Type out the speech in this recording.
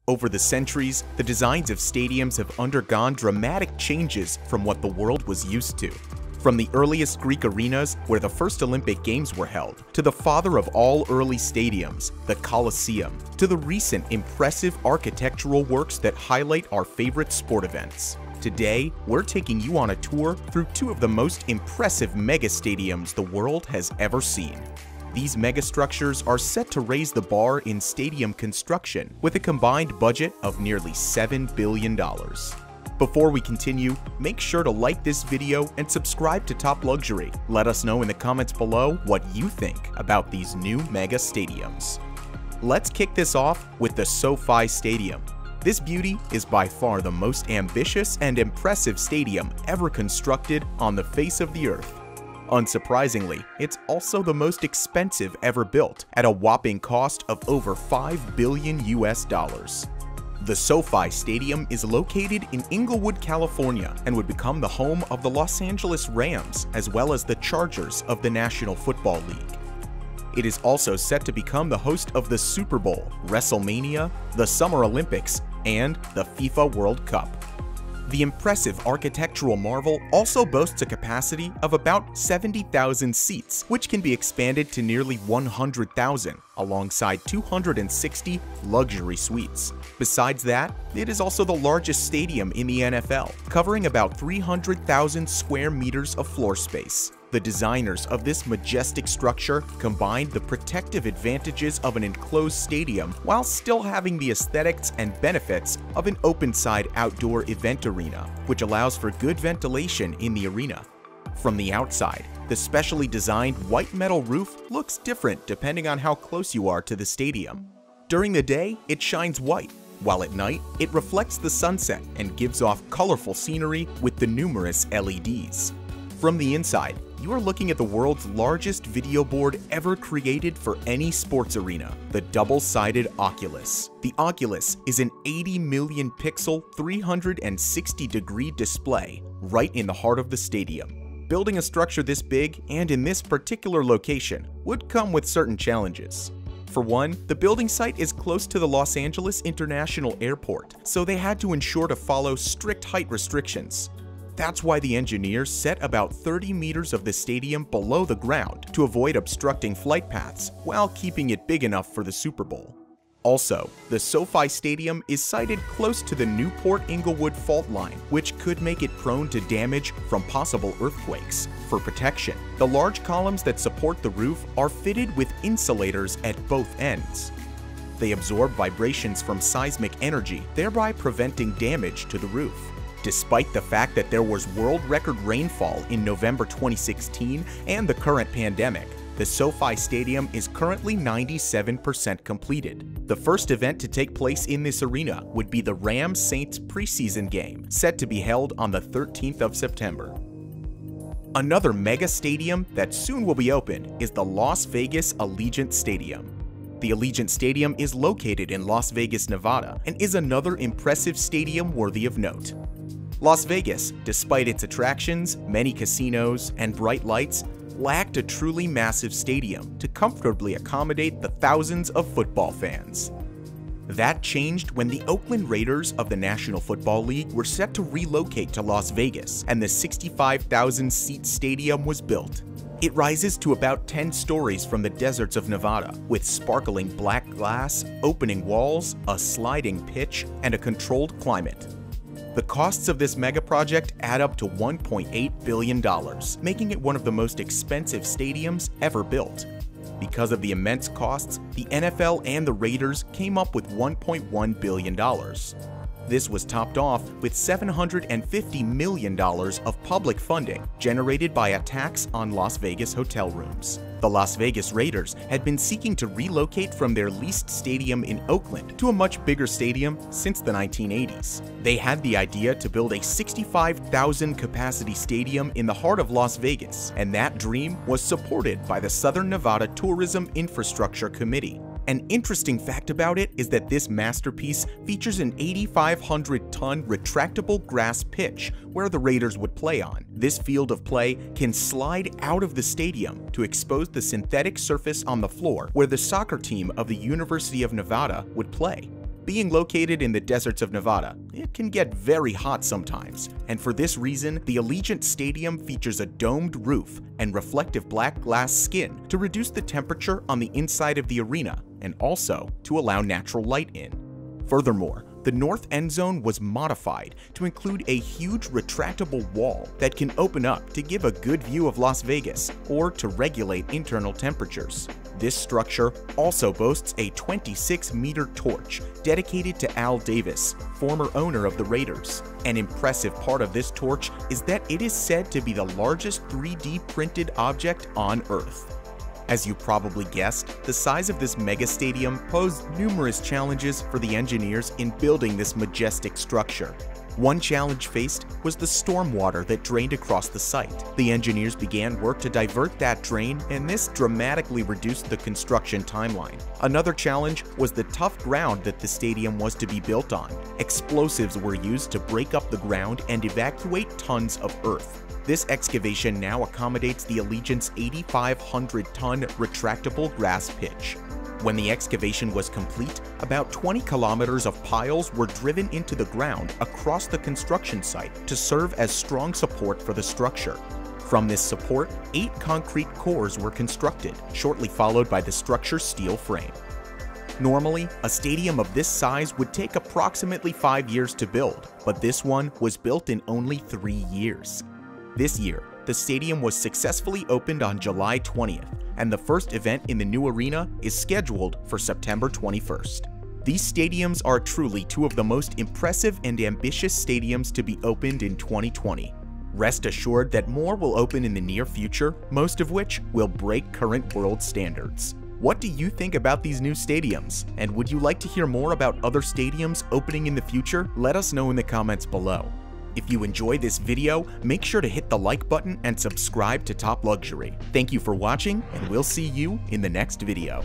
Over the centuries, the designs of stadiums have undergone dramatic changes from what the world was used to. From the earliest Greek arenas, where the first Olympic Games were held, to the father of all early stadiums, the Colosseum, to the recent impressive architectural works that highlight our favorite sport events. Today, we're taking you on a tour through two of the most impressive megastadiums the world has ever seen. These megastructures are set to raise the bar in stadium construction with a combined budget of nearly $7 billion. Before we continue, make sure to like this video and subscribe to Top Luxury. Let us know in the comments below what you think about these new mega stadiums. Let's kick this off with the SoFi Stadium. This beauty is by far the most ambitious and impressive stadium ever constructed on the face of the earth. Unsurprisingly, it's also the most expensive ever built, at a whopping cost of over $5 billion. The SoFi Stadium is located in Inglewood, California, and would become the home of the Los Angeles Rams, as well as the Chargers of the National Football League. It is also set to become the host of the Super Bowl, WrestleMania, the Summer Olympics, and the FIFA World Cup. The impressive architectural marvel also boasts a capacity of about 70,000 seats, which can be expanded to nearly 100,000, alongside 260 luxury suites. Besides that, it is also the largest stadium in the NFL, covering about 300,000 square meters of floor space. The designers of this majestic structure combined the protective advantages of an enclosed stadium while still having the aesthetics and benefits of an open-side outdoor event arena, which allows for good ventilation in the arena. From the outside, the specially designed white metal roof looks different depending on how close you are to the stadium. During the day, it shines white, while at night, it reflects the sunset and gives off colorful scenery with the numerous LEDs. From the inside, you are looking at the world's largest video board ever created for any sports arena, the double-sided Oculus. The Oculus is an 80 million pixel, 360-degree display right in the heart of the stadium. Building a structure this big and in this particular location would come with certain challenges. For one, the building site is close to the Los Angeles International Airport, so they had to ensure to follow strict height restrictions. That's why the engineers set about 30 meters of the stadium below the ground to avoid obstructing flight paths while keeping it big enough for the Super Bowl. Also, the SoFi Stadium is sited close to the Newport-Inglewood fault line, which could make it prone to damage from possible earthquakes. For protection, the large columns that support the roof are fitted with insulators at both ends. They absorb vibrations from seismic energy, thereby preventing damage to the roof. Despite the fact that there was world record rainfall in November 2016 and the current pandemic, the SoFi Stadium is currently 97% completed. The first event to take place in this arena would be the Rams-Saints preseason game, set to be held on the 13th of September. Another mega stadium that soon will be open is the Las Vegas Allegiant Stadium. The Allegiant Stadium is located in Las Vegas, Nevada, and is another impressive stadium worthy of note. Las Vegas, despite its attractions, many casinos, and bright lights, lacked a truly massive stadium to comfortably accommodate the thousands of football fans. That changed when the Oakland Raiders of the National Football League were set to relocate to Las Vegas, and the 65,000-seat stadium was built. It rises to about 10 stories from the deserts of Nevada, with sparkling black glass, opening walls, a sliding pitch, and a controlled climate. The costs of this mega project add up to $1.8 billion, making it one of the most expensive stadiums ever built. Because of the immense costs, the NFL and the Raiders came up with $1.1 billion. This was topped off with $750 million of public funding generated by a tax on Las Vegas hotel rooms. The Las Vegas Raiders had been seeking to relocate from their leased stadium in Oakland to a much bigger stadium since the 1980s. They had the idea to build a 65,000 capacity stadium in the heart of Las Vegas, and that dream was supported by the Southern Nevada Tourism Infrastructure Committee. An interesting fact about it is that this masterpiece features an 8,500-ton retractable grass pitch where the Raiders would play on. This field of play can slide out of the stadium to expose the synthetic surface on the floor where the soccer team of the University of Nevada would play. Being located in the deserts of Nevada, it can get very hot sometimes, and for this reason, the Allegiant Stadium features a domed roof and reflective black glass skin to reduce the temperature on the inside of the arena and also to allow natural light in. Furthermore, the north end zone was modified to include a huge retractable wall that can open up to give a good view of Las Vegas or to regulate internal temperatures. This structure also boasts a 26-meter torch dedicated to Al Davis, former owner of the Raiders. An impressive part of this torch is that it is said to be the largest 3D printed object on Earth. As you probably guessed, the size of this mega stadium posed numerous challenges for the engineers in building this majestic structure. One challenge faced was the stormwater that drained across the site. The engineers began work to divert that drain, and this dramatically reduced the construction timeline. Another challenge was the tough ground that the stadium was to be built on. Explosives were used to break up the ground and evacuate tons of earth. This excavation now accommodates the Allegiant's 8,500-ton retractable grass pitch. When the excavation was complete, about 20 kilometers of piles were driven into the ground across the construction site to serve as strong support for the structure. From this support, 8 concrete cores were constructed, shortly followed by the structure's steel frame. Normally, a stadium of this size would take approximately 5 years to build, but this one was built in only 3 years. This year, the stadium was successfully opened on July 20th, and the first event in the new arena is scheduled for September 21st. These stadiums are truly two of the most impressive and ambitious stadiums to be opened in 2020. Rest assured that more will open in the near future, most of which will break current world standards. What do you think about these new stadiums? And would you like to hear more about other stadiums opening in the future? Let us know in the comments below. If you enjoyed this video, make sure to hit the like button and subscribe to Top Luxury. Thank you for watching, and we'll see you in the next video.